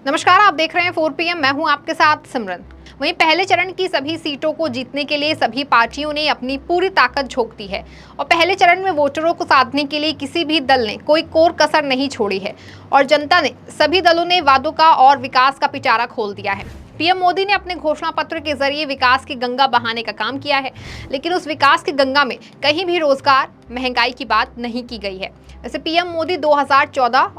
नमस्कार, आप देख रहे हैं 4 PM। मैं हूं आपके साथ सिमरन। वहीं पहले चरण की सभी सीटों को जीतने के लिए सभी पार्टियों ने अपनी पूरी ताकत झोंक दी है और पहले चरण में वोटरों को साधने के लिए किसी भी दल ने कोई कोर कसर नहीं छोड़ी है और जनता ने सभी दलों ने वादों का और विकास का पिटारा खोल दिया है। पीएम मोदी ने अपने घोषणा पत्र के जरिए विकास की गंगा बहाने का काम किया है, लेकिन उस विकास की गंगा में कहीं भी रोजगार, महंगाई की बात नहीं की गई है। वैसे पीएम मोदी 2014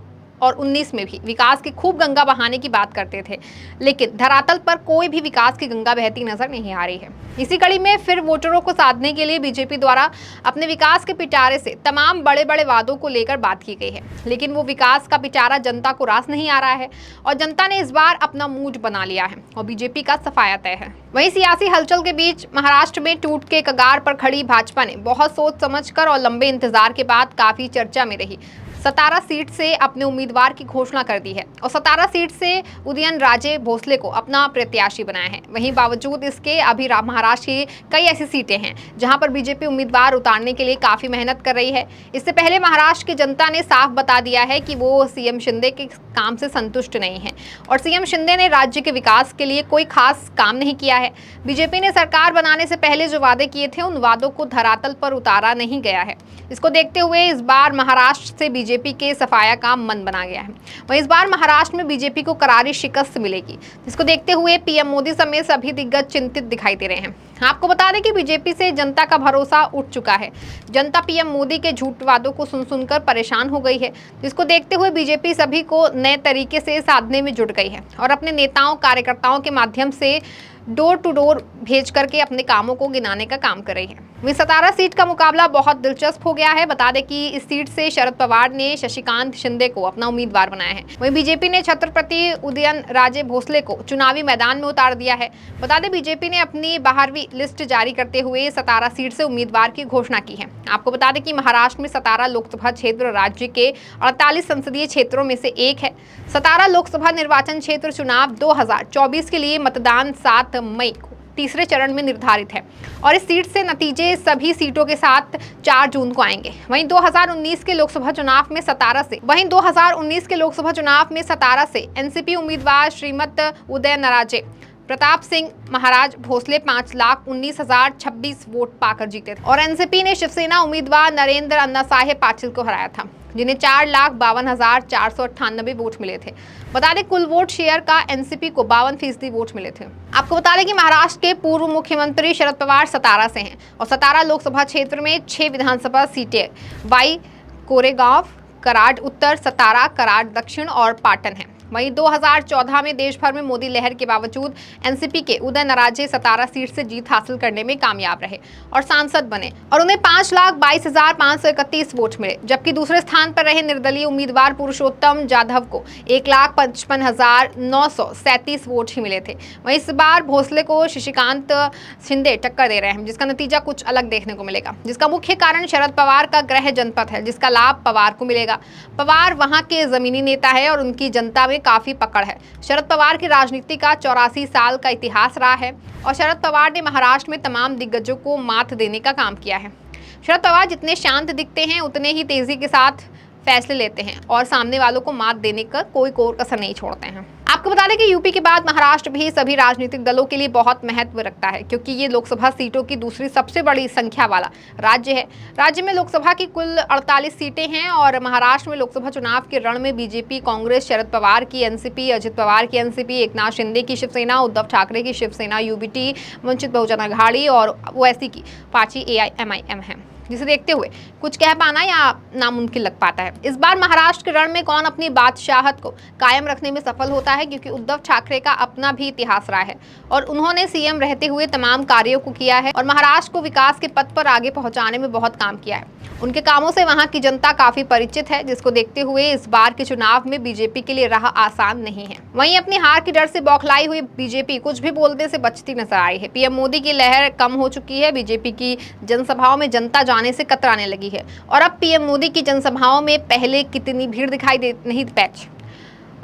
और 19 में भी विकास की खूब गंगा बहाने की बात करते थे, लेकिन धरातल पर कोई भी विकास की गंगा बहती नजर नहीं आ रही है। इसी कड़ी में फिर वोटरों को साधने के लिए बीजेपी द्वारा अपने विकास के पिटारे से तमाम बड़े बड़े वादों को लेकर बात की गई है, लेकिन वो विकास का पिटारा जनता को रास नहीं आ रहा है और जनता ने इस बार अपना मूड बना लिया है और बीजेपी का सफाया तय है। वहीं सियासी हलचल के बीच महाराष्ट्र में टूट के कगार पर खड़ी भाजपा ने बहुत सोच समझकर और लंबे इंतजार के बाद काफी चर्चा में रही सतारा सीट से अपने उम्मीदवार की घोषणा कर दी है और सतारा सीट से उदयनराजे भोसले को अपना प्रत्याशी बनाया है। वहीं बावजूद इसके अभी महाराष्ट्र की कई ऐसी सीटें हैं जहां पर बीजेपी उम्मीदवार उतारने के लिए काफी मेहनत कर रही है। इससे पहले महाराष्ट्र की जनता ने साफ बता दिया है कि वो सीएम शिंदे के काम से संतुष्ट नहीं है और सीएम शिंदे ने राज्य के विकास के लिए कोई खास काम नहीं किया है। बीजेपी ने सरकार बनाने से पहले जो वादे किए थे उन वादों को धरातल पर उतारा नहीं गया है। इसको देखते हुए इस बार महाराष्ट्र से बीजेपी के सफाया का मन बना गया है। वहीं इस बार महाराष्ट्र में बीजेपी को करारी शिकस्त मिलेगी, जिसको देखते हुए पीएम मोदी समेत सभी दिग्गज चिंतित दिखाई दे रहे हैं। आपको बता दें कि बीजेपी से जनता का भरोसा उठ चुका है। जनता पीएम मोदी के झूठ वादों को सुन सुनकर परेशान हो गई है, जिसको देखते हुए बीजेपी सभी को नए तरीके से साधने में जुट गई है और अपने नेताओं कार्यकर्ताओं के माध्यम से डोर टू डोर भेज करके अपने कामों को गिनाने का काम कर रही है। वहीं सतारा सीट का मुकाबला बहुत दिलचस्प हो गया है। बता दें कि इस सीट से शरद पवार ने शशिकांत शिंदे को अपना उम्मीदवार बनाया है। वहीं बीजेपी ने छत्रपति उदयनराजे भोसले को चुनावी मैदान में उतार दिया है। बता दें बीजेपी ने अपनी 12वीं लिस्ट जारी करते हुए सतारा सीट से उम्मीदवार की घोषणा की है। आपको बता दें कि महाराष्ट्र में सतारा लोकसभा क्षेत्र राज्य के 48 संसदीय क्षेत्रों में से एक है। सतारा लोकसभा निर्वाचन क्षेत्र चुनाव 2024 के लिए मतदान 7 मई को तीसरे चरण में निर्धारित है और इस सीट से नतीजे सभी सीटों के साथ 4 जून को आएंगे। वहीं 2019 के लोकसभा चुनाव में सतारा से एनसीपी उम्मीदवार श्रीमत उदयनराजे प्रताप सिंह महाराज भोसले 5,19,026 वोट पाकर जीते थे और एनसीपी ने शिवसेना उम्मीदवार नरेंद्र अन्नासाहेब पाटिल को हराया था, जिन्हें 4,52,498 वोट मिले थे। बता दें कुल वोट शेयर का एनसीपी को 52% वोट मिले थे। आपको बता दें कि महाराष्ट्र के पूर्व मुख्यमंत्री शरद पवार सतारा से हैं और सतारा लोकसभा क्षेत्र में 6 विधानसभा सीटें वाई, कोरेगांव, कराड उत्तर, सतारा, कराड दक्षिण और पाटन है। वहीं 2014 में देश भर में मोदी लहर के बावजूद एनसीपी के उदयनराजे सतारा सीट से जीत हासिल करने में कामयाब रहे और सांसद बने और उन्हें 5,22,531 वोट मिले, जबकि दूसरे स्थान पर रहे निर्दलीय उम्मीदवार पुरुषोत्तम जाधव को 1,55,937 वोट ही मिले थे। वहीं इस बार भोसले को शशिकांत शिंदे टक्कर दे रहे हैं, जिसका नतीजा कुछ अलग देखने को मिलेगा। जिसका मुख्य कारण शरद पवार का गृह जनपद है, जिसका लाभ पवार को मिलेगा। पवार वहां के जमीनी नेता है और उनकी जनता में काफी पकड़ है। शरद पवार की राजनीति का 84 साल का इतिहास रहा है और शरद पवार ने महाराष्ट्र में तमाम दिग्गजों को मात देने का काम किया है। शरद पवार जितने शांत दिखते हैं उतने ही तेजी के साथ फैसले लेते हैं और सामने वालों को मात देने का कोई कोर कसर नहीं छोड़ते हैं। आपको बता दें कि यूपी के बाद महाराष्ट्र भी सभी राजनीतिक दलों के लिए बहुत महत्व रखता है, क्योंकि ये लोकसभा सीटों की दूसरी सबसे बड़ी संख्या वाला राज्य है। राज्य में लोकसभा की कुल 48 सीटें हैं और महाराष्ट्र में लोकसभा चुनाव के रण में बीजेपी, कांग्रेस, शरद पवार की एनसीपी, अजित पवार की एनसीपी, एकनाथ शिंदे की शिवसेना, उद्धव ठाकरे की शिवसेना, यूबीटी, वंचित बहुजन आघाड़ी और ओवैसी की पार्टी एआईएमआईएम है, जिसे देखते हुए कुछ कह पाना या नामुमकिन लग पाता है। इस बार महाराष्ट्र के रण में कौन अपनी बादशाहत को कायम रखने में सफल होता है, क्योंकि उद्धव ठाकरे का अपना भी इतिहास रहा है और उन्होंने सीएम रहते हुए तमाम कार्यों को किया है और महाराष्ट्र को विकास के पथ पर आगे पहुंचाने में बहुत काम किया है। उनके कामों से वहां की जनता काफी परिचित है, जिसको देखते हुए इस बार के चुनाव में बीजेपी के लिए राह आसान नहीं है। वहीं अपनी हार की डर से बौखलाई हुई बीजेपी कुछ भी बोलने से बचती नजर आई है। पीएम मोदी की लहर कम हो चुकी है। बीजेपी की जनसभाओं में जनता जाने से कतराने लगी है और अब पीएम मोदी की जनसभाओं में पहले कितनी भीड़ दिखाई दे नहीं पैच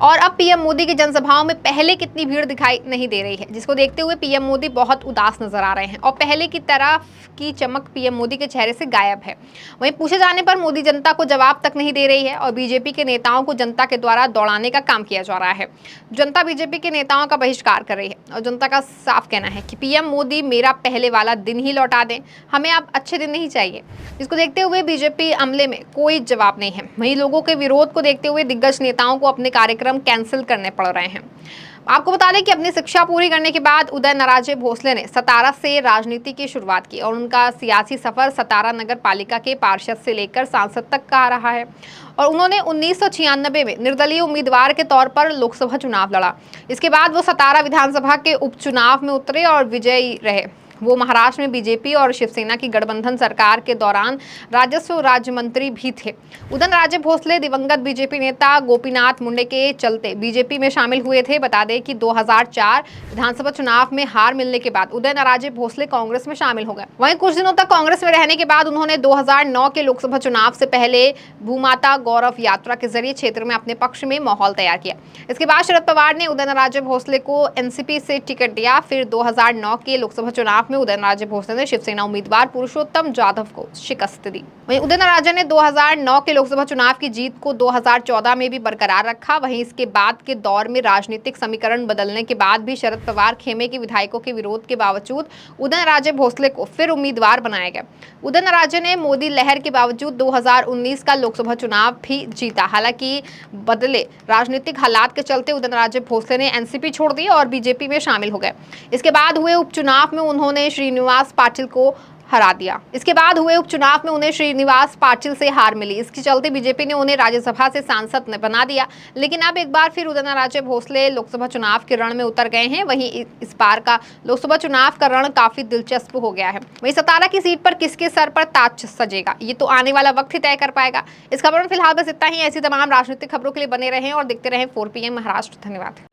और अब पीएम मोदी की जनसभाओं में पहले कितनी भीड़ दिखाई नहीं दे रही है, जिसको देखते हुए पीएम मोदी बहुत उदास नजर आ रहे हैं और पहले की तरह की चमक पीएम मोदी के चेहरे से गायब है। वहीं पूछे जाने पर मोदी जनता को जवाब तक नहीं दे रही है और बीजेपी के नेताओं को जनता के द्वारा दौड़ाने का काम किया जा रहा है। जनता बीजेपी के नेताओं का बहिष्कार कर रही है और जनता का साफ कहना है कि पीएम मोदी मेरा पहले वाला दिन ही लौटा दें, हमें अब अच्छे दिन नहीं चाहिए। इसको देखते हुए बीजेपी अमले में कोई जवाब नहीं है। वहीं लोगों के विरोध को देखते हुए दिग्गज नेताओं को अपने कार्यक्रम कैंसिल करने पड़ रहे हैं। आपको बता दें कि अपनी शिक्षा पूरी करने के बाद उदय नारायण भोसले ने सतारा से राजनीति की शुरुआत की और उनका सियासी सफर सतारा नगर पालिका के पार्षद से लेकर सांसद तक का रहा है और उन्होंने 1996 में निर्दलीय उम्मीदवार के तौर पर लोकसभा चुनाव लड़ा। इसके बाद वो सतारा विधानसभा के उपचुनाव में उतरे और विजयी रहे। वो महाराष्ट्र में बीजेपी और शिवसेना की गठबंधन सरकार के दौरान राजस्व राज्य मंत्री भी थे। उदय नारायण भोसले दिवंगत बीजेपी नेता गोपीनाथ मुंडे के चलते बीजेपी में शामिल हुए थे। बता दें कि 2004 विधानसभा चुनाव में हार मिलने के बाद उदय नारायण भोसले कांग्रेस में शामिल हो गए। वहीं कुछ दिनों तक कांग्रेस में रहने के बाद उन्होंने 2009 के लोकसभा चुनाव से पहले भूमाता गौरव यात्रा के जरिए क्षेत्र में अपने पक्ष में माहौल तैयार किया। इसके बाद शरद पवार ने उदय नारायण भोसले को एनसीपी से टिकट दिया। फिर 2009 के लोकसभा चुनाव में उदय नारायण भोसले ने शिवसेना उम्मीदवार पुरुषोत्तम जाधव को शिकस्त दी। वहीं उदय नारायण ने 2009 के लोकसभा चुनाव की जीत को 2014 में भी बरकरार रखा। वहीं इसके बाद के दौर में राजनीतिक समीकरण बदलने के बाद भी शरद पवार खेमे के विधायकों के विरोध के बावजूद उदय नारायण भोसले को फिर उम्मीदवार बनाया गया। उदय नारायण ने मोदी लहर के बावजूद 2019 का लोकसभा चुनाव भी जीता। हालांकि बदले राजनीतिक हालात के चलते उदय नारायण भोसले ने एनसीपी छोड़ दी और बीजेपी में शामिल हो गए। इसके बाद हुए उपचुनाव में उन्होंने श्रीनिवास पाटिल को हरा दिया। इसके बाद हुए उपचुनाव में उन्हें श्रीनिवास पाटिल से हार मिली। इसके चलते बीजेपी ने उन्हें राज्यसभा से सांसद बना दिया। लेकिन अब एक बार फिर उदय नारायण भोसले लोकसभा चुनाव के रण में उतर गए हैं। वहीं इस बार का लोकसभा चुनाव का रण काफी दिलचस्प हो गया है। वहीं सतारा की सीट पर किसके सर पर ताज सजेगा, ये तो आने वाला वक्त ही तय कर पाएगा। इस खबर में फिलहाल बस इतना ही। ऐसी तमाम राजनीतिक खबरों के लिए बने रहें और देखते रहें 4PM महाराष्ट्र। धन्यवाद।